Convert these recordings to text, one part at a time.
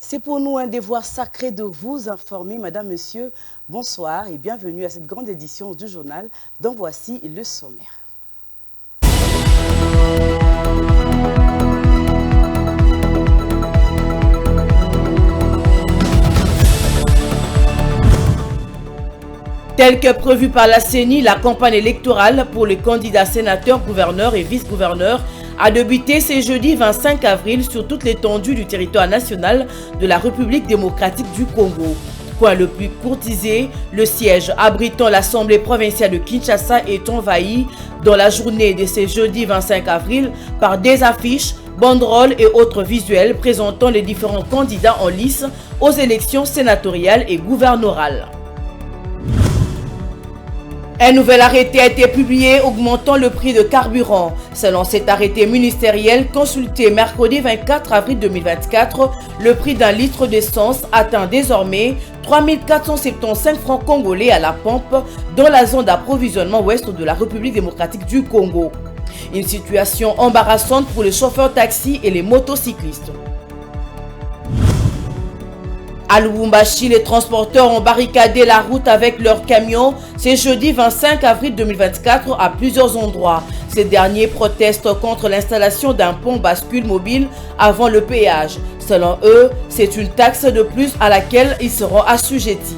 C'est pour nous un devoir sacré de vous informer, Madame, Monsieur. Bonsoir et bienvenue à cette grande édition du journal dont voici le sommaire. Tel que prévu par la CENI, la campagne électorale pour les candidats sénateurs, gouverneurs et vice-gouverneurs a débuté ce jeudi 25 avril sur toute l'étendue du territoire national de la République démocratique du Congo. Coin le plus courtisé, le siège abritant l'Assemblée provinciale de Kinshasa est envahi dans la journée de ce jeudi 25 avril par des affiches, banderoles et autres visuels présentant les différents candidats en lice aux élections sénatoriales et gouverneurales. Un nouvel arrêté a été publié augmentant le prix de carburant. Selon cet arrêté ministériel consulté mercredi 24 avril 2024, le prix d'un litre d'essence atteint désormais 3 475 francs congolais à la pompe dans la zone d'approvisionnement ouest de la République démocratique du Congo. Une situation embarrassante pour les chauffeurs taxis et les motocyclistes. À Lubumbashi, les transporteurs ont barricadé la route avec leurs camions ce jeudi 25 avril 2024 à plusieurs endroits. Ces derniers protestent contre l'installation d'un pont bascule mobile avant le péage. Selon eux, c'est une taxe de plus à laquelle ils seront assujettis.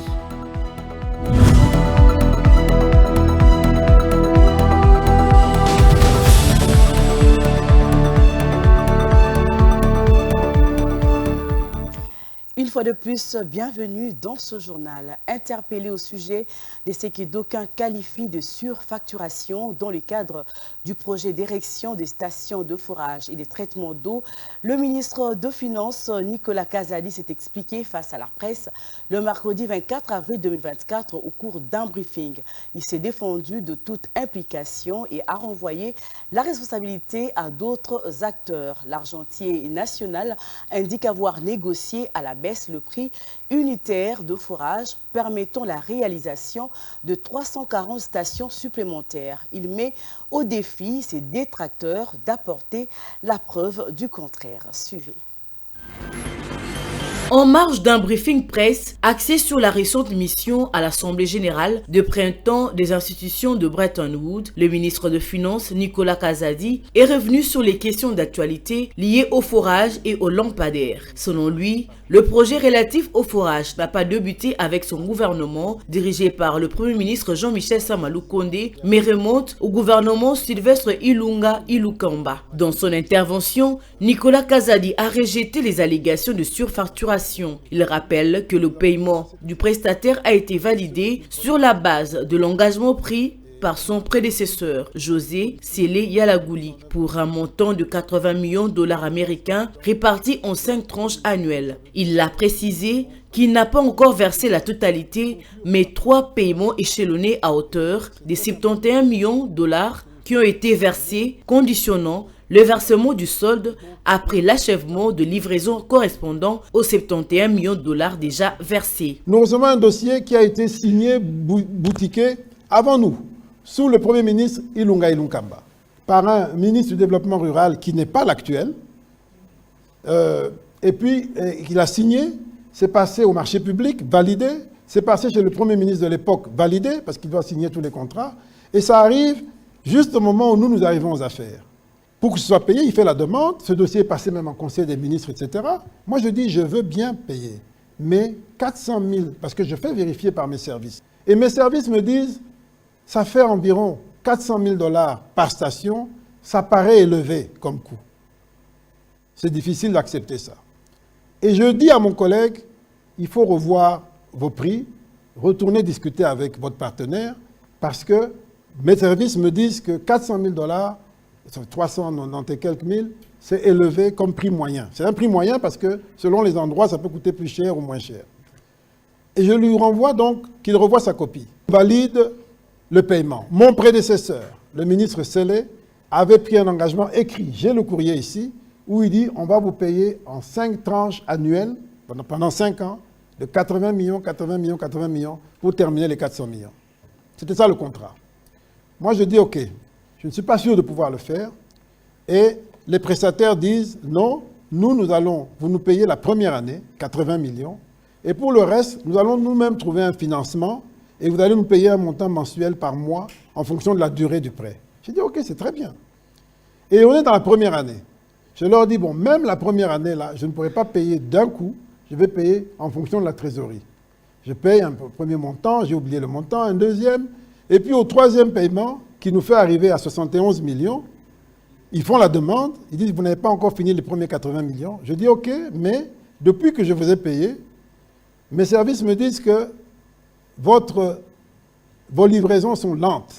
Une fois de plus, bienvenue dans ce journal. Interpellé au sujet de ce que d'aucuns qualifient de surfacturation dans le cadre du projet d'érection des stations de forage et de traitement d'eau, le ministre des Finances, Nicolas Kazadi, s'est expliqué face à la presse le mercredi 24 avril 2024 au cours d'un briefing. Il s'est défendu de toute implication et a renvoyé la responsabilité à d'autres acteurs. L'argentier national indique avoir négocié à la baisse le prix unitaire de forage permettant la réalisation de 340 stations supplémentaires. Il met au défi ses détracteurs d'apporter la preuve du contraire. Suivez. En marge d'un briefing presse axé sur la récente mission à l'Assemblée générale de printemps des institutions de Bretton Woods, le ministre des Finances, Nicolas Kazadi, est revenu sur les questions d'actualité liées au forage et aux lampadaires. Selon lui, le projet relatif au forage n'a pas débuté avec son gouvernement, dirigé par le Premier ministre Jean-Michel Samalou Kondé, mais remonte au gouvernement Sylvestre Ilunga Ilukamba. Dans son intervention, Nicolas Kazadi a rejeté les allégations de surfacturation. Il rappelle que le paiement du prestataire a été validé sur la base de l'engagement pris par son prédécesseur, José Sélé Yalagouli, pour un montant de 80 millions de dollars américains répartis en 5 tranches annuelles. Il a précisé qu'il n'a pas encore versé la totalité, mais 3 paiements échelonnés à hauteur de 71 millions de dollars qui ont été versés, conditionnant le versement du solde après l'achèvement de livraison correspondant aux 71 millions de dollars déjà versés. Nous recevons un dossier qui a été signé, boutiqué avant nous, sous le Premier ministre Ilunga Ilunkamba, par un ministre du Développement rural qui n'est pas l'actuel. Et puis, il a signé, c'est passé au marché public, validé, c'est passé chez le Premier ministre de l'époque, validé, parce qu'il doit signer tous les contrats, et ça arrive juste au moment où nous arrivons aux affaires. Pour que ce soit payé, il fait la demande. Ce dossier est passé même en conseil des ministres, etc. Moi, je dis, je veux bien payer. Mais 400 000, parce que je fais vérifier par mes services. Et mes services me disent, ça fait environ 400 000 dollars par station. Ça paraît élevé comme coût. C'est difficile d'accepter ça. Et je dis à mon collègue, il faut revoir vos prix, retourner discuter avec votre partenaire, parce que mes services me disent que 400 000 dollars, 390 et quelques mille, c'est élevé comme prix moyen. C'est un prix moyen parce que selon les endroits, ça peut coûter plus cher ou moins cher. Et je lui renvoie donc qu'il revoie sa copie. Valide le paiement. Mon prédécesseur, le ministre Sélé, avait pris un engagement écrit. J'ai le courrier ici, où il dit on va vous payer en 5 tranches annuelles, pendant 5 ans, de 80 millions, 80 millions, 80 millions, pour terminer les 400 millions. C'était ça le contrat. Moi, je dis, OK, je ne suis pas sûr de pouvoir le faire. Et les prestataires disent, non, nous allons vous nous payer la première année, 80 millions, et pour le reste, nous allons nous-mêmes trouver un financement et vous allez nous payer un montant mensuel par mois en fonction de la durée du prêt. J'ai dit, ok, c'est très bien. Et on est dans la première année. Je leur dis, bon, même la première année, là, je ne pourrai pas payer d'un coup, je vais payer en fonction de la trésorerie. Je paye un premier montant, j'ai oublié le montant, un deuxième, et puis au troisième paiement, qui nous fait arriver à 71 millions, ils font la demande, ils disent, vous n'avez pas encore fini les premiers 80 millions. Je dis, ok, mais depuis que je vous ai payé, mes services me disent que vos livraisons sont lentes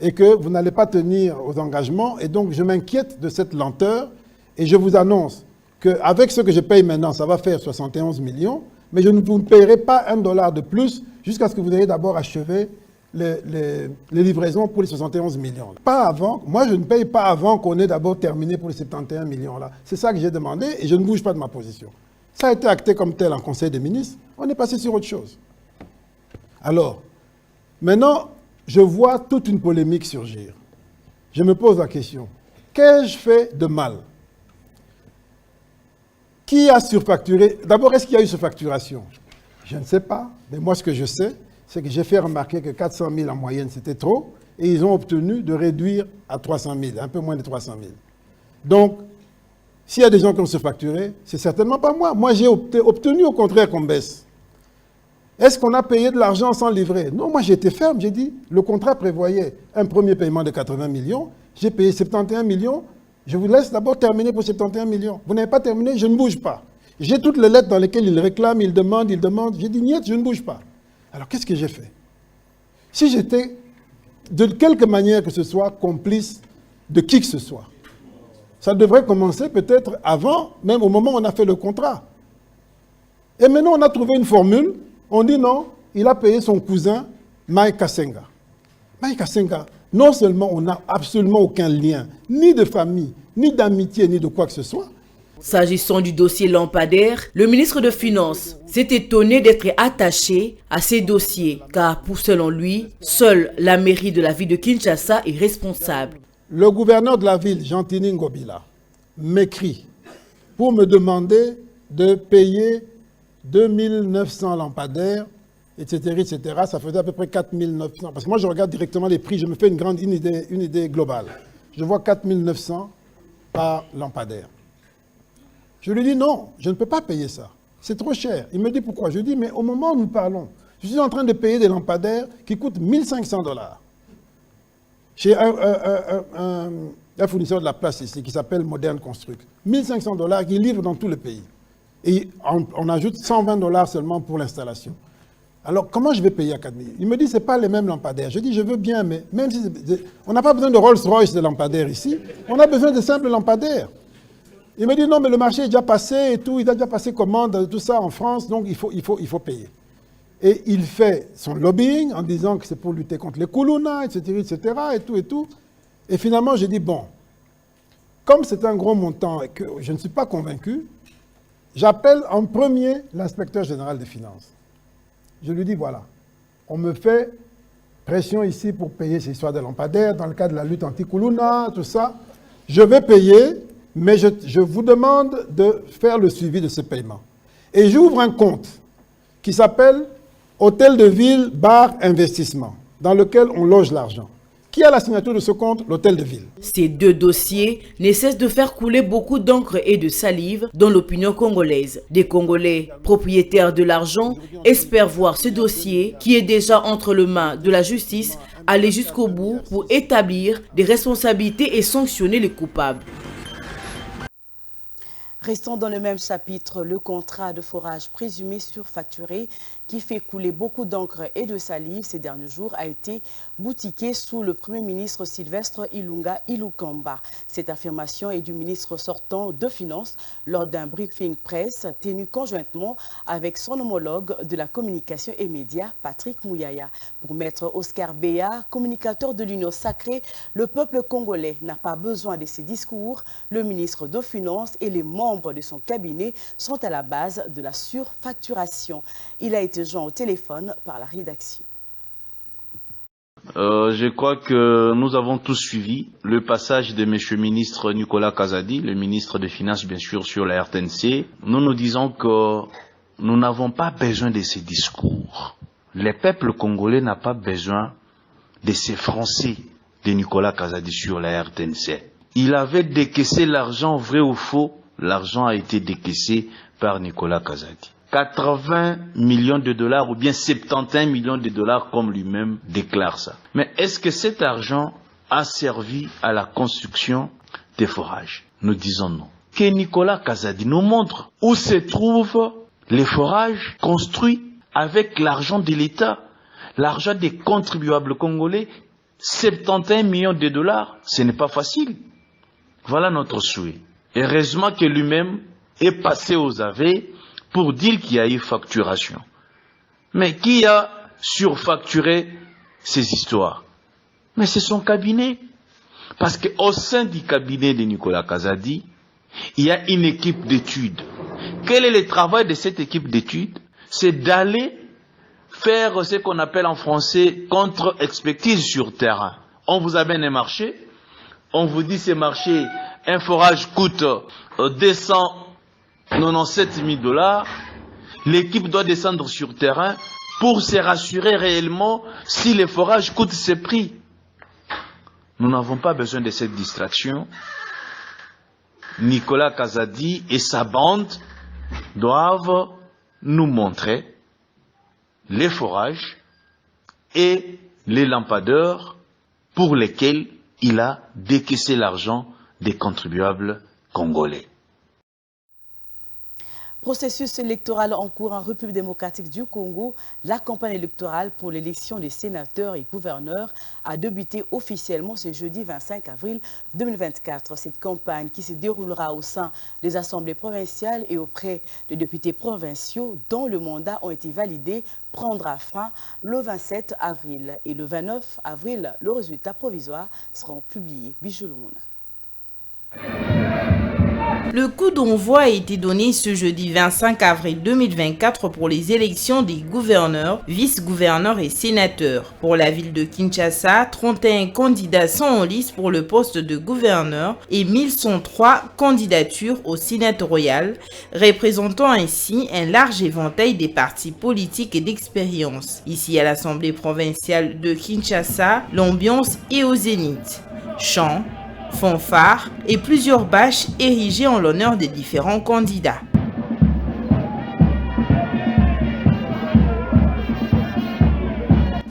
et que vous n'allez pas tenir aux engagements, et donc je m'inquiète de cette lenteur, et je vous annonce qu'avec ce que je paye maintenant, ça va faire 71 millions, mais je ne vous payerai pas $1 de plus jusqu'à ce que vous ayez d'abord achevé les livraisons pour les 71 millions. Pas avant, moi je ne paye pas avant qu'on ait d'abord terminé pour les 71 millions là. C'est ça que j'ai demandé et je ne bouge pas de ma position. Ça a été acté comme tel en Conseil des ministres, on est passé sur autre chose. Alors, maintenant, je vois toute une polémique surgir. Je me pose la question, qu'ai-je fait de mal? Qui a surfacturé? D'abord, est-ce qu'il y a eu surfacturation? Je ne sais pas, mais moi ce que je sais, c'est que j'ai fait remarquer que 400 000 en moyenne, c'était trop, et ils ont obtenu de réduire à 300 000, un peu moins de 300 000. Donc, s'il y a des gens qui ont surfacturé, c'est certainement pas moi. Moi, j'ai obtenu au contraire qu'on baisse. Est-ce qu'on a payé de l'argent sans livrer? Non, moi j'ai été ferme, j'ai dit, le contrat prévoyait un premier paiement de 80 millions, j'ai payé 71 millions, je vous laisse d'abord terminer pour 71 millions. Vous n'avez pas terminé, je ne bouge pas. J'ai toutes les lettres dans lesquelles ils réclament, ils demandent. J'ai dit, niet, je ne bouge pas. Alors, qu'est-ce que j'ai fait? Si j'étais, de quelque manière que ce soit, complice de qui que ce soit, ça devrait commencer peut-être avant, même au moment où on a fait le contrat. Et maintenant, on a trouvé une formule. On dit non, il a payé son cousin, Mike Kassenga. Mike Kassenga, non seulement on n'a absolument aucun lien, ni de famille, ni d'amitié, ni de quoi que ce soit. S'agissant du dossier lampadaire, le ministre de Finances s'est étonné d'être attaché à ces dossiers, car pour selon lui, seule la mairie de la ville de Kinshasa est responsable. Le gouverneur de la ville, Jean-Tini Ngobila, m'écrit pour me demander de payer 2900 lampadaires, etc., etc. Ça faisait à peu près 4900. Parce que moi, je regarde directement les prix, je me fais une idée globale. Je vois 4900 par lampadaire. Je lui dis non, je ne peux pas payer ça. C'est trop cher. Il me dit pourquoi? Je lui dis, mais au moment où nous parlons, je suis en train de payer des lampadaires qui coûtent $1500. Chez un fournisseur de la place ici qui s'appelle Modern Construct. $1500 qui livre dans tout le pays. Et on ajoute $120 seulement pour l'installation. Alors, comment je vais payer à 4 000? Il me dit, ce n'est pas les mêmes lampadaires. Je dis, je veux bien, mais même si... On n'a pas besoin de Rolls-Royce de lampadaires ici. On a besoin de simples lampadaires. Il me dit, non, mais le marché est déjà passé et tout. Il a déjà passé commande, tout ça en France, donc il faut payer. Et il fait son lobbying en disant que c'est pour lutter contre les Koulouna, etc., etc., et tout, et tout. Et finalement, j'ai dit, bon, comme c'est un gros montant et que je ne suis pas convaincu, j'appelle en premier l'inspecteur général des finances. Je lui dis, voilà, on me fait pression ici pour payer ces histoires de lampadaires, dans le cadre de la lutte anti-Koulouna, tout ça. Je vais payer, mais je vous demande de faire le suivi de ce paiement. Et j'ouvre un compte qui s'appelle Hôtel de Ville Bar Investissement, dans lequel on loge l'argent. Qui a la signature de ce compte? L'Hôtel de Ville. Ces deux dossiers ne cessent de faire couler beaucoup d'encre et de salive dans l'opinion congolaise. Des Congolais propriétaires de l'argent espèrent voir ce dossier, qui est déjà entre les mains de la justice, aller jusqu'au bout pour établir des responsabilités et sanctionner les coupables. Restons dans le même chapitre, le contrat de forage présumé surfacturé qui fait couler beaucoup d'encre et de salive ces derniers jours a été boutiqué sous le Premier ministre Sylvestre Ilunga Ilukamba. Cette affirmation est du ministre sortant de Finances lors d'un briefing presse tenu conjointement avec son homologue de la communication et médias, Patrick Mouyaya. Pour Maître Oscar Béa, communicateur de l'Union sacrée, le peuple congolais n'a pas besoin de ses discours. Le ministre de Finances et les membres de son cabinet sont à la base de la surfacturation. Il a été joint au téléphone par la rédaction. Je crois que nous avons tous suivi le passage de M. ministre Nicolas Kazadi, le ministre des Finances bien sûr, sur la RTNC. Nous nous disons que nous n'avons pas besoin de ces discours. Le peuple congolais n'a pas besoin de ces Français de Nicolas Kazadi sur la RTNC. Il avait décaissé l'argent, vrai ou faux, l'argent a été décaissé par Nicolas Kazadi. 80 millions de dollars ou bien 71 millions de dollars comme lui-même déclare ça. Mais est-ce que cet argent a servi à la construction des forages? Nous disons non. Que Nicolas Kazadi nous montre où se trouvent les forages construits avec l'argent de l'État, l'argent des contribuables congolais, 71 millions de dollars, ce n'est pas facile. Voilà notre souhait. Heureusement que lui-même est passé aux aveux pour dire qu'il y a eu facturation. Mais qui a surfacturé ces histoires? Mais c'est son cabinet. Parce qu'au sein du cabinet de Nicolas Kazadi, il y a une équipe d'études. Quel est le travail de cette équipe d'études? C'est d'aller faire ce qu'on appelle en français contre-expertise sur terrain. On vous amène un marché, on vous dit ce marché, un forage coûte 297 000 dollars. L'équipe doit descendre sur terrain pour se rassurer réellement si le forage coûte ce prix. Nous n'avons pas besoin de cette distraction. Nicolas Kazadi et sa bande doivent nous montrer les forages et les lampadaires pour lesquels il a décaissé l'argent des contribuables congolais. Processus électoral en cours en République démocratique du Congo, la campagne électorale pour l'élection des sénateurs et gouverneurs a débuté officiellement ce jeudi 25 avril 2024. Cette campagne qui se déroulera au sein des assemblées provinciales et auprès des députés provinciaux dont le mandat ont été validés prendra fin le 27 avril. Et le 29 avril, le résultat provisoire sera publié. Bijou Lumuna. Le coup d'envoi a été donné ce jeudi 25 avril 2024 pour les élections des gouverneurs, vice-gouverneurs et sénateurs. Pour la ville de Kinshasa, 31 candidats sont en lice pour le poste de gouverneur et 1103 candidatures au sénatorial, représentant ainsi un large éventail des partis politiques et d'expérience. Ici à l'Assemblée provinciale de Kinshasa, l'ambiance est au zénith. Chants, fanfares et plusieurs bâches érigées en l'honneur des différents candidats.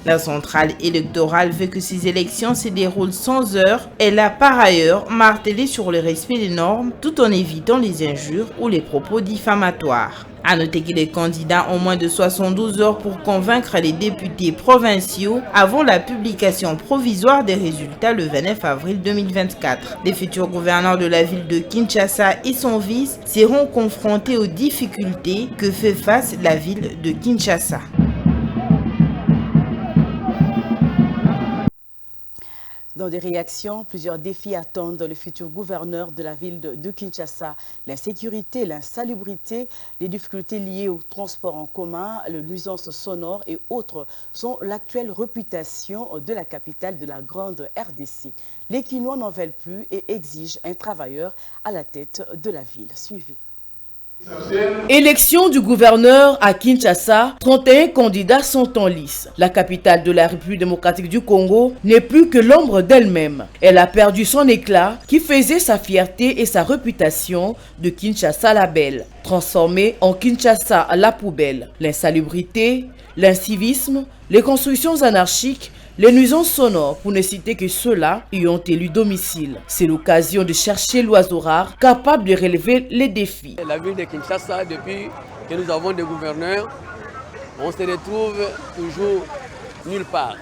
La centrale électorale veut que ces élections se déroulent sans heurts. Elle a par ailleurs martelé sur le respect des normes tout en évitant les injures ou les propos diffamatoires. À noter que les candidats ont moins de 72 heures pour convaincre les députés provinciaux avant la publication provisoire des résultats le 29 avril 2024. Les futurs gouverneurs de la ville de Kinshasa et son vice seront confrontés aux difficultés que fait face la ville de Kinshasa. Dans des réactions, plusieurs défis attendent le futur gouverneur de la ville de Kinshasa. L'insécurité, l'insalubrité, les difficultés liées au transport en commun, les nuisances sonores et autres sont l'actuelle réputation de la capitale de la grande RDC. Les Kinois n'en veulent plus et exigent un travailleur à la tête de la ville. Suivez. Élection du gouverneur à Kinshasa, 31 candidats sont en lice. La capitale de la République démocratique du Congo n'est plus que l'ombre d'elle-même. Elle a perdu son éclat qui faisait sa fierté et sa réputation de Kinshasa la belle, transformée en Kinshasa la poubelle. L'insalubrité, l'incivisme, les constructions anarchiques, les nuisances sonores, pour ne citer que ceux-là, y ont élu domicile. C'est l'occasion de chercher l'oiseau rare capable de relever les défis. La ville de Kinshasa, depuis que nous avons des gouverneurs, on se retrouve toujours nulle part.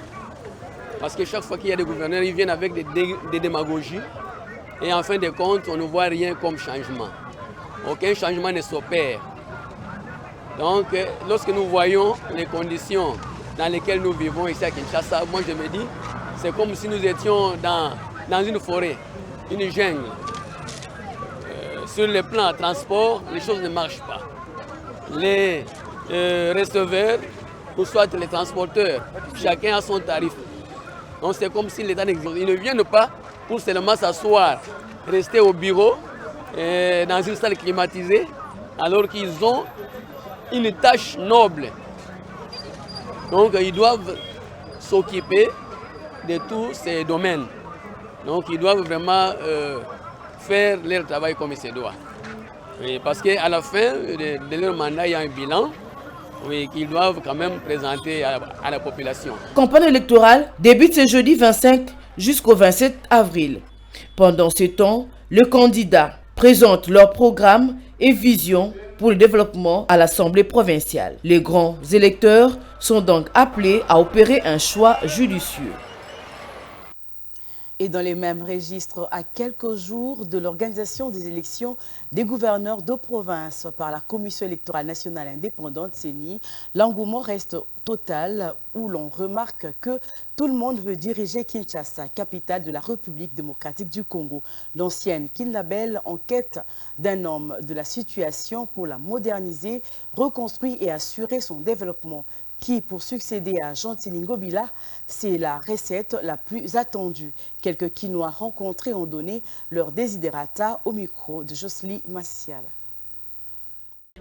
Parce que chaque fois qu'il y a des gouverneurs, ils viennent avec des démagogies. Et en fin de compte, on ne voit rien comme changement. Aucun changement ne s'opère. Donc, lorsque nous voyons les conditions dans lesquelles nous vivons ici à Kinshasa, moi je me dis, c'est comme si nous étions dans une forêt, une jungle. Sur le plan transport, les choses ne marchent pas. Les receveurs, ou soit les transporteurs, chacun a son tarif. Donc c'est comme si l'État n'existe. Ils ne viennent pas pour seulement s'asseoir, rester au bureau, dans une salle climatisée, alors qu'ils ont une tâche noble. Donc ils doivent s'occuper de tous ces domaines. Donc ils doivent vraiment faire leur travail comme il se doit. Oui, parce qu'à la fin de leur mandat, il y a un bilan qu'ils doivent quand même présenter à la population. La campagne électorale débute ce jeudi 25 jusqu'au 27 avril. Pendant ce temps, les candidats présentent leur programme et vision pour le développement à l'Assemblée provinciale. Les grands électeurs sont donc appelés à opérer un choix judicieux. Et dans les mêmes registres, à quelques jours de l'organisation des élections des gouverneurs de province par la Commission électorale nationale indépendante, CENI, l'engouement reste total où l'on remarque que tout le monde veut diriger Kinshasa, capitale de la République démocratique du Congo. L'ancienne Kinlabel en quête d'un homme de la situation pour la moderniser, reconstruire et assurer son développement. Qui, pour succéder à Gentili Ngobila, c'est la recette la plus attendue. Quelques Quinois rencontrés ont donné leur desiderata au micro de Jocelyne Massial.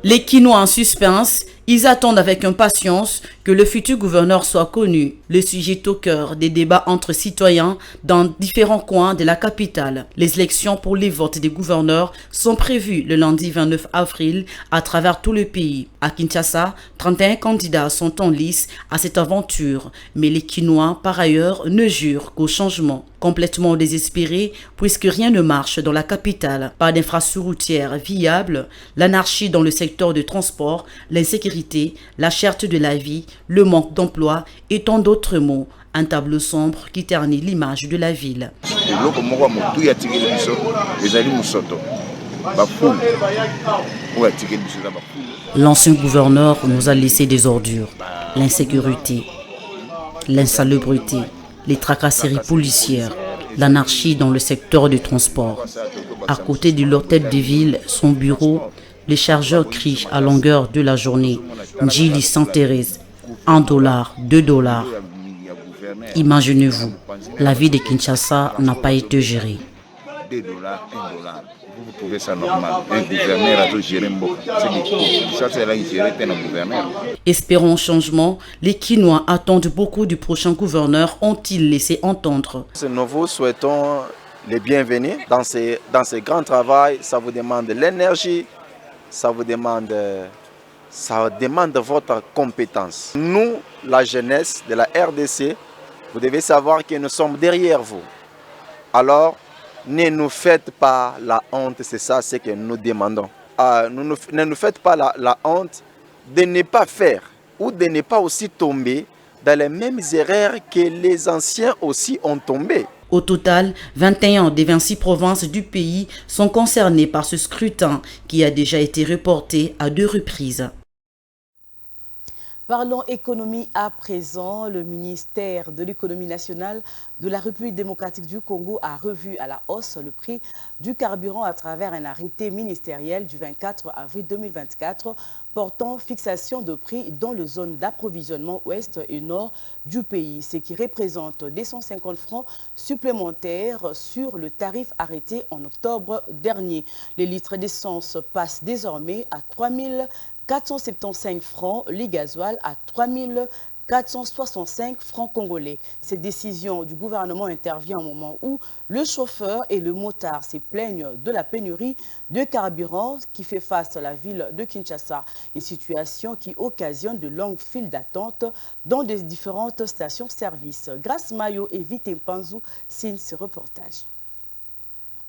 Les Quinois en suspense, ils attendent avec impatience que le futur gouverneur soit connu. Le sujet est au cœur des débats entre citoyens dans différents coins de la capitale. Les élections pour les votes des gouverneurs sont prévues le lundi 29 avril à travers tout le pays. À Kinshasa, 31 candidats sont en lice à cette aventure, mais les Quinois, par ailleurs, ne jurent qu'au changement. Complètement désespérés, puisque rien ne marche dans la capitale. Pas d'infrastructures routières viables, l'anarchie dans le secteur de transport, l'insécurité, la cherté de la vie, le manque d'emploi et tant d'autres mots. Un tableau sombre qui ternit l'image de la ville. L'ancien gouverneur nous a laissé des ordures, l'insécurité, l'insalubrité, les tracasseries policières, l'anarchie dans le secteur du transport. À côté de l'hôtel de ville, son bureau, les chargeurs crient à longueur de la journée « Njili Saint-Thérèse, $1, $2 ». Imaginez-vous, la vie de Kinshasa n'a pas été gérée. Vous trouvez ça normal? Un gouverneur a géré ça, c'est là, il gérait un gouverneur. Espérons changement. Les Quinois attendent beaucoup du prochain gouverneur, ont-ils laissé entendre. Nous vous souhaitons les bienvenus dans ce grand travail. Ça vous demande l'énergie, ça demande votre compétence. Nous, la jeunesse de la RDC, vous devez savoir que nous sommes derrière vous. Alors, ne nous faites pas la honte, c'est ça ce que nous demandons. Ne nous faites pas la honte de ne pas faire ou de ne pas aussi tomber dans les mêmes erreurs que les anciens aussi ont tombé. Au total, 21 des 26 provinces du pays sont concernées par ce scrutin qui a déjà été reporté à 2 reprises. Parlons économie à présent. Le ministère de l'économie nationale de la République démocratique du Congo a revu à la hausse le prix du carburant à travers un arrêté ministériel du 24 avril 2024 portant fixation de prix dans les zones d'approvisionnement ouest et nord du pays, ce qui représente 250 francs supplémentaires sur le tarif arrêté en octobre dernier. Les litres d'essence passent désormais à 475 francs, les gasoil à 465 francs congolais. Cette décision du gouvernement intervient au moment où le chauffeur et le motard se plaignent de la pénurie de carburant qui fait face à la ville de Kinshasa. Une situation qui occasionne de longues files d'attente dans des différentes stations-service. Grâce Mayo et Vite Mpanzou signent ce reportage.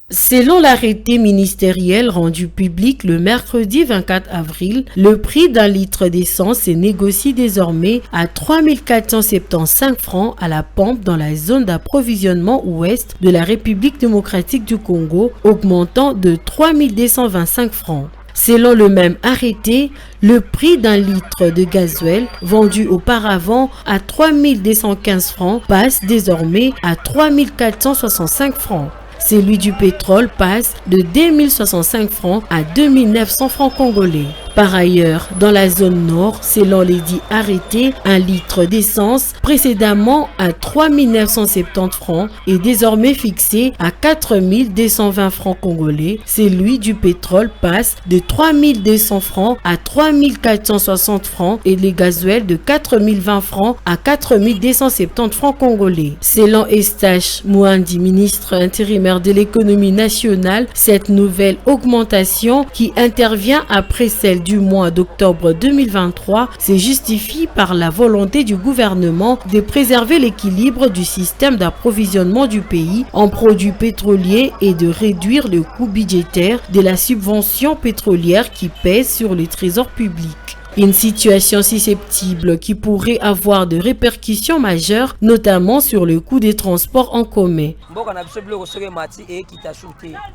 Selon l'arrêté ministériel rendu public le mercredi 24 avril, le prix d'un litre d'essence est négocié désormais à 3475 francs à la pompe dans la zone d'approvisionnement ouest de la République démocratique du Congo, augmentant de 3225 francs. Selon le même arrêté, le prix d'un litre de gasoil vendu auparavant à 3215 francs passe désormais à 3465 francs. Celui du pétrole passe de 2065 francs à 2900 francs congolais. Par ailleurs, dans la zone nord, selon les dits arrêtés, un litre d'essence précédemment à 3 970 francs est désormais fixé à 4 220 francs congolais. Celui du pétrole passe de 3 200 francs à 3 460 francs et les gasoils de 4 020 francs à 4 270 francs congolais. Selon Eustache Mouandi, ministre intérimaire de l'économie nationale, cette nouvelle augmentation qui intervient après celle du mois d'octobre 2023 se justifie par la volonté du gouvernement de préserver l'équilibre du système d'approvisionnement du pays en produits pétroliers et de réduire le coût budgétaire de la subvention pétrolière qui pèse sur le trésor public. Une situation susceptible qui pourrait avoir de répercussions majeures, notamment sur le coût des transports en commun.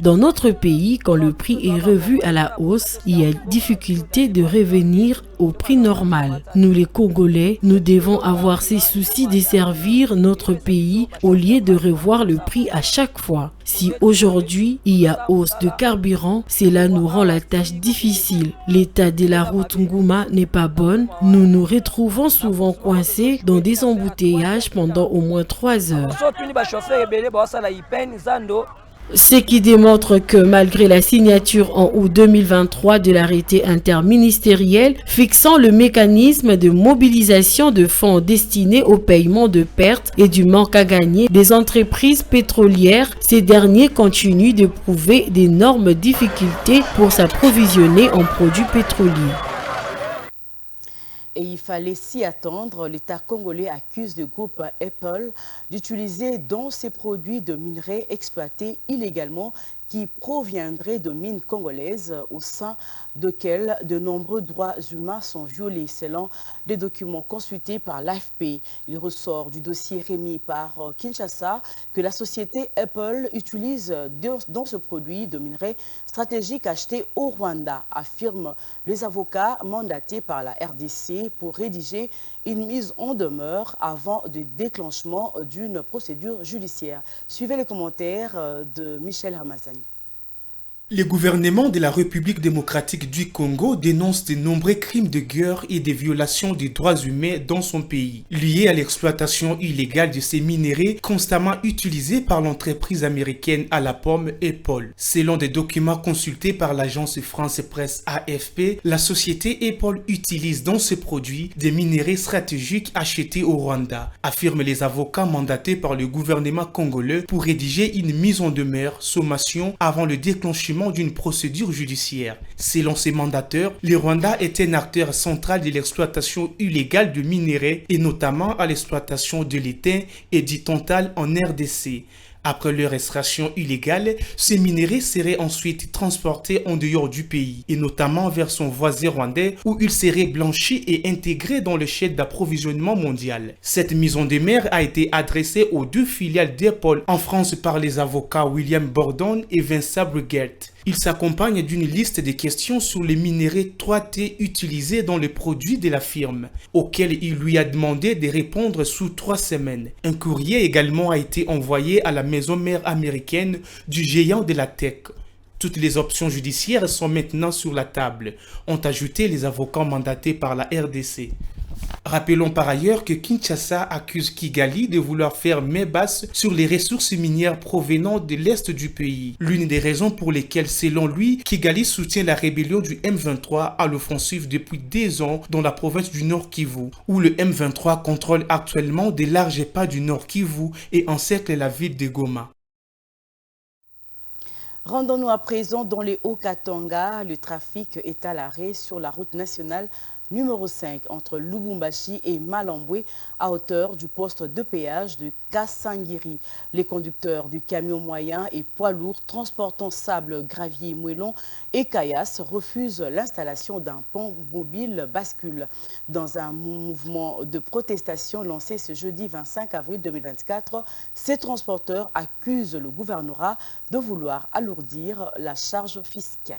Dans notre pays, quand le prix est revu à la hausse, il y a difficulté de revenir au prix normal. Nous les Congolais, nous devons avoir ces soucis de servir notre pays au lieu de revoir le prix à chaque fois. Si aujourd'hui il y a hausse de carburant, cela nous rend la tâche difficile. L'état de la route Ngouma n'est pas bonne. Nous nous retrouvons souvent coincés dans des embouteillages pendant au moins 3 heures. Ce qui démontre que malgré la signature en août 2023 de l'arrêté interministériel fixant le mécanisme de mobilisation de fonds destinés au paiement de pertes et du manque à gagner des entreprises pétrolières, ces derniers continuent d'éprouver d'énormes difficultés pour s'approvisionner en produits pétroliers. Et il fallait s'y attendre, l'État congolais accuse le groupe Apple d'utiliser dans ses produits de minerais exploités illégalement qui proviendraient de mines congolaises au sein desquelles de nombreux droits humains sont violés, selon des documents consultés par l'AFP. Il ressort du dossier remis par Kinshasa que la société Apple utilise dans ce produit de minerais stratégiques achetés au Rwanda, affirment les avocats mandatés par la RDC pour rédiger une mise en demeure avant le déclenchement d'une procédure judiciaire. Suivez les commentaires de Michel Ramazani. Le gouvernement de la République démocratique du Congo dénonce de nombreux crimes de guerre et des violations des droits humains dans son pays, liés à l'exploitation illégale de ces minéraux constamment utilisés par l'entreprise américaine à la pomme Apple. Selon des documents consultés par l'agence France Presse AFP, la société Apple utilise dans ses produits des minéraux stratégiques achetés au Rwanda, affirment les avocats mandatés par le gouvernement congolais pour rédiger une mise en demeure, sommation avant le déclenchement d'une procédure judiciaire. Selon ces mandateurs, le Rwanda est un acteur central de l'exploitation illégale de minéraux et notamment à l'exploitation de l'étain et du tantal en RDC. Après leur extraction illégale, ces minéraux seraient ensuite transportés en dehors du pays, et notamment vers son voisin rwandais, où ils seraient blanchis et intégrés dans le chaîne d'approvisionnement mondial. Cette mise en demeure a été adressée aux 2 filiales d'Apple en France par les avocats William Bordon et Vincent Brugert. Il s'accompagne d'une liste de questions sur les minéraux 3T utilisés dans les produits de la firme, auxquels il lui a demandé de répondre sous 3 semaines. Un courrier également a été envoyé à la maison mère américaine du géant de la tech. Toutes les options judiciaires sont maintenant sur la table, ont ajouté les avocats mandatés par la RDC. Rappelons par ailleurs que Kinshasa accuse Kigali de vouloir faire main basse sur les ressources minières provenant de l'est du pays. L'une des raisons pour lesquelles, selon lui, Kigali soutient la rébellion du M23 à l'offensive depuis 2 ans dans la province du Nord Kivu, où le M23 contrôle actuellement des larges pas du Nord Kivu et encercle la ville de Goma. Rendons-nous à présent dans les Hauts-Katanga. Le trafic est à l'arrêt sur la route nationale numéro 5 entre Lubumbashi et Malambwe à hauteur du poste de péage de Kassangiri. Les conducteurs du camion moyen et poids lourds transportant sable, gravier, moellon et caillasse refusent l'installation d'un pont mobile bascule. Dans un mouvement de protestation lancé ce jeudi 25 avril 2024, ces transporteurs accusent le gouvernorat de vouloir alourdir la charge fiscale.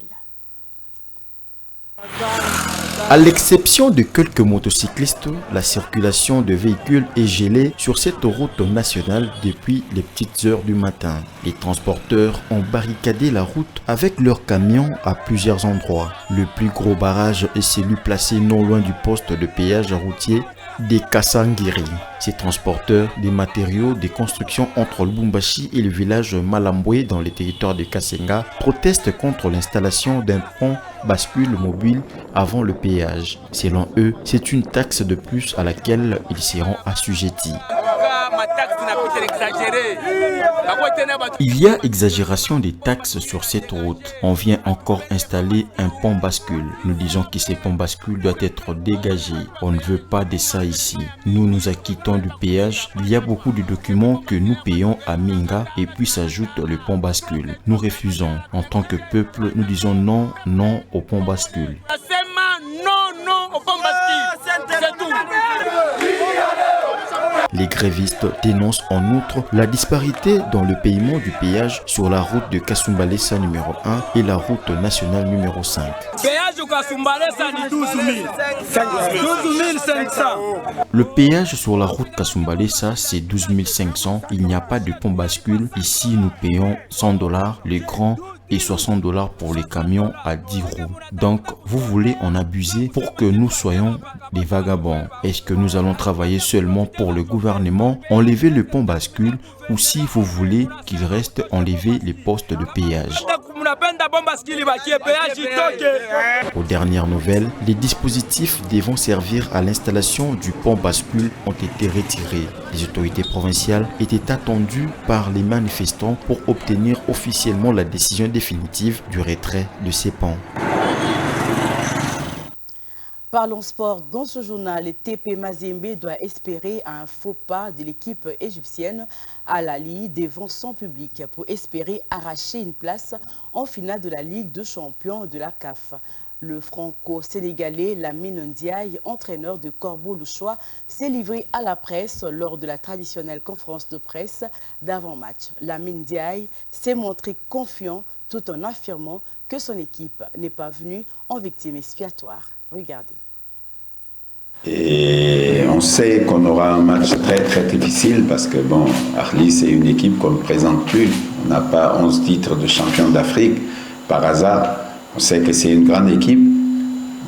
À l'exception de quelques motocyclistes, la circulation de véhicules est gelée sur cette route nationale depuis les petites heures du matin. Les transporteurs ont barricadé la route avec leurs camions à plusieurs endroits. Le plus gros barrage est celui placé non loin du poste de péage routier des Kassangiri. Ces transporteurs des matériaux de construction entre Lubumbashi et le village Malambwe dans le territoire de Kasenga protestent contre l'installation d'un pont bascule mobile avant le péage. Selon eux, c'est une taxe de plus à laquelle ils seront assujettis. Il y a exagération des taxes sur cette route. On vient encore installer un pont bascule. Nous disons que ce pont bascule doit être dégagé. On ne veut pas de ça ici. Nous nous acquittons du péage. Il y a beaucoup de documents que nous payons à Minga et puis s'ajoute le pont bascule. Nous refusons. En tant que peuple, nous disons non, non au pont bascule. Les grévistes dénoncent en outre la disparité dans le paiement du péage sur la route de Kasumbalesa numéro 1 et la route nationale numéro 5. Le péage sur la route Kasumbalesa, c'est 12 500. Il n'y a pas de pont bascule. Ici, nous payons $100 les grands et $60 pour les camions à 10 roues. Donc, vous voulez en abuser pour que nous soyons des vagabonds. Est-ce que nous allons travailler seulement pour le gouvernement, enlever le pont bascule, ou si vous voulez qu'il reste, enlever les postes de péage? Aux dernières nouvelles, les dispositifs devant servir à l'installation du pont bascule ont été retirés. Les autorités provinciales étaient attendues par les manifestants pour obtenir officiellement la décision définitive du retrait de ces ponts. Parlons sport. Dans ce journal, le TP Mazembe doit espérer un faux pas de l'équipe égyptienne à la Ligue devant son public pour espérer arracher une place en finale de la Ligue de champions de la CAF. Le franco-sénégalais Lamine Ndiaye, entraîneur de Corbeau-Louchois, s'est livré à la presse lors de la traditionnelle conférence de presse d'avant-match. Lamine Ndiaye s'est montré confiant tout en affirmant que son équipe n'est pas venue en victime expiatoire. Regardez. Et on sait qu'on aura un match très très difficile parce que bon, Arlis c'est une équipe qu'on ne présente plus. On n'a pas 11 titres de champion d'Afrique par hasard. On sait que c'est une grande équipe,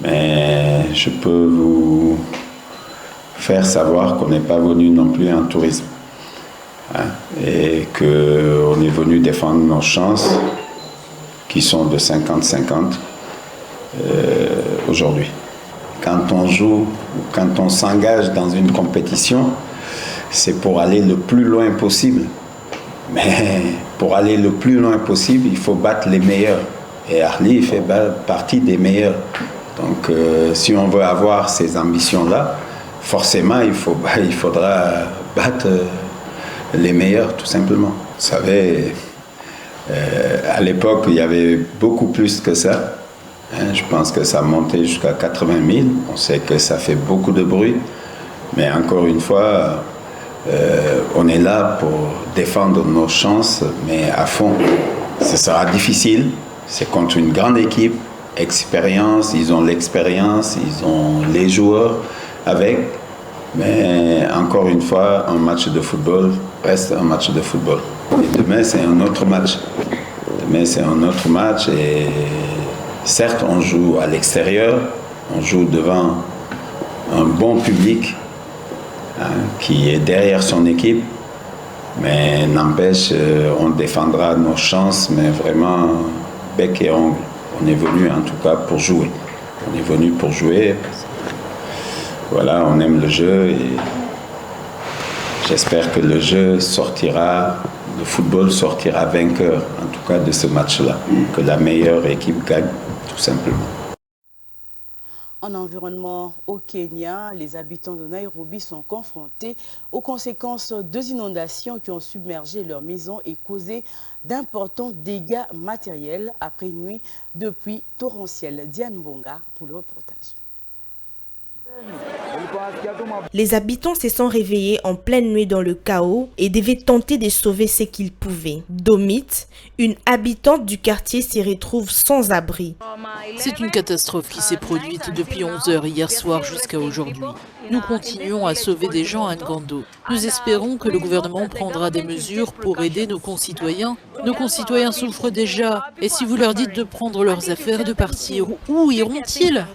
mais je peux vous faire savoir qu'on n'est pas venu non plus en tourisme. Hein, et qu'on est venu défendre nos chances qui sont de 50-50 aujourd'hui. Quand on joue, quand on s'engage dans une compétition, c'est pour aller le plus loin possible. Mais pour aller le plus loin possible, il faut battre les meilleurs. Et Arlis fait partie des meilleurs. Donc si on veut avoir ces ambitions-là, forcément il faudra battre les meilleurs, tout simplement. Vous savez, à l'époque, il y avait beaucoup plus que ça. Je pense que ça montait jusqu'à 80 000. On sait que ça fait beaucoup de bruit. Mais encore une fois, on est là pour défendre nos chances, mais à fond. Ce sera difficile. C'est contre une grande équipe, expérience, ils ont l'expérience, ils ont les joueurs avec. Mais encore une fois, un match de football reste un match de football. Et demain, c'est un autre match. Demain, c'est un autre match et certes, on joue à l'extérieur, on joue devant un bon public qui est derrière son équipe, mais n'empêche, on défendra nos chances, mais vraiment bec et ongle. On est venu en tout cas pour jouer. On est venu pour jouer. Voilà, on aime le jeu et j'espère que le jeu sortira, le football sortira vainqueur, en tout cas de ce match-là, que la meilleure équipe gagne, tout simplement. En environnement au Kenya, les habitants de Nairobi sont confrontés aux conséquences des inondations qui ont submergé leurs maisons et causé d'importants dégâts matériels après une nuit de pluie torrentielle. Diane Bonga pour le reportage. Les habitants se sont réveillés en pleine nuit dans le chaos et devaient tenter de sauver ce qu'ils pouvaient. Domit, une habitante du quartier, s'y retrouve sans abri. C'est une catastrophe qui s'est produite depuis 11 h hier soir jusqu'à aujourd'hui. Nous continuons à sauver des gens à Ngando. Nous espérons que le gouvernement prendra des mesures pour aider nos concitoyens. Nos concitoyens souffrent déjà. Et si vous leur dites de prendre leurs affaires et de partir, où iront-ils ?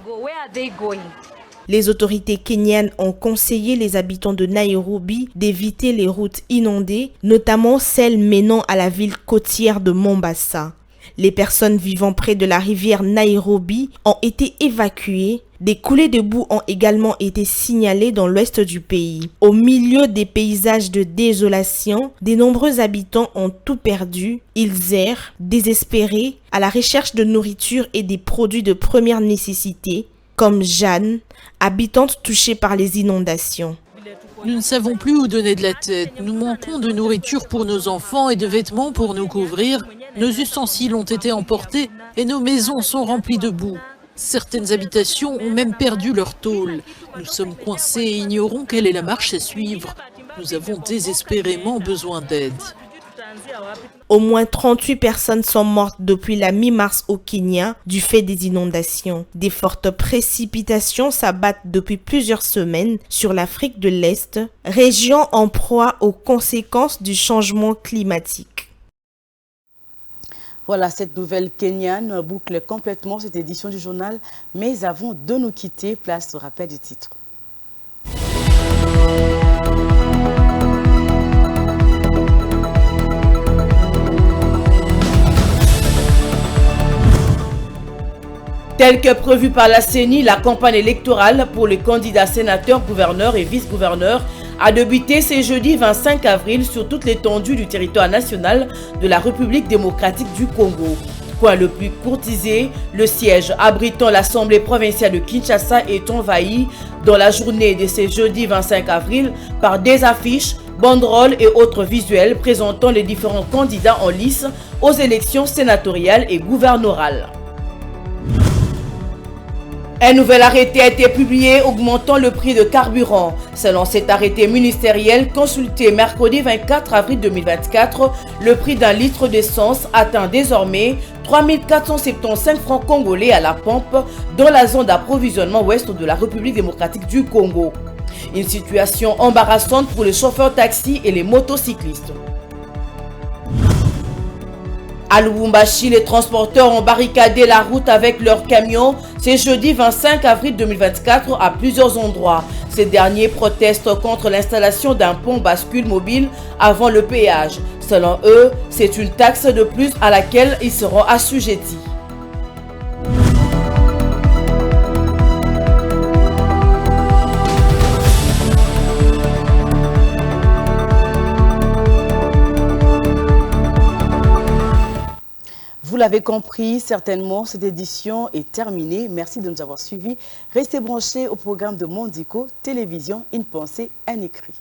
Les autorités kenyanes ont conseillé les habitants de Nairobi d'éviter les routes inondées, notamment celles menant à la ville côtière de Mombasa. Les personnes vivant près de la rivière Nairobi ont été évacuées. Des coulées de boue ont également été signalées dans l'ouest du pays. Au milieu des paysages de désolation, de nombreux habitants ont tout perdu. Ils errent, désespérés, à la recherche de nourriture et des produits de première nécessité, comme Jeanne, habitante touchée par les inondations. Nous ne savons plus où donner de la tête. Nous manquons de nourriture pour nos enfants et de vêtements pour nous couvrir. Nos ustensiles ont été emportés et nos maisons sont remplies de boue. Certaines habitations ont même perdu leur tôle. Nous sommes coincés et ignorons quelle est la marche à suivre. Nous avons désespérément besoin d'aide. Au moins 38 personnes sont mortes depuis la mi-mars au Kenya du fait des inondations. Des fortes précipitations s'abattent depuis plusieurs semaines sur l'Afrique de l'Est, région en proie aux conséquences du changement climatique. Voilà, cette nouvelle kenyane boucle complètement cette édition du journal. Mais avant de nous quitter, place au rappel du titre. Tel que prévu par la CENI, la campagne électorale pour les candidats sénateurs, gouverneurs et vice-gouverneurs a débuté ce jeudi 25 avril sur toute l'étendue du territoire national de la République démocratique du Congo. Coin le plus courtisé, le siège abritant l'Assemblée provinciale de Kinshasa est envahi dans la journée de ce jeudi 25 avril par des affiches, banderoles et autres visuels présentant les différents candidats en lice aux élections sénatoriales et gouverneurales. Un nouvel arrêté a été publié augmentant le prix de carburant. Selon cet arrêté ministériel consulté mercredi 24 avril 2024, le prix d'un litre d'essence atteint désormais 3 475 francs congolais à la pompe dans la zone d'approvisionnement ouest de la République démocratique du Congo. Une situation embarrassante pour les chauffeurs taxis et les motocyclistes. À Lubumbashi, les transporteurs ont barricadé la route avec leurs camions. C'est jeudi 25 avril 2024 à plusieurs endroits. Ces derniers protestent contre l'installation d'un pont bascule mobile avant le péage. Selon eux, c'est une taxe de plus à laquelle ils seront assujettis. Vous l'avez compris, certainement, cette édition est terminée. Merci de nous avoir suivis. Restez branchés au programme de Mondico, télévision, une pensée, un écrit.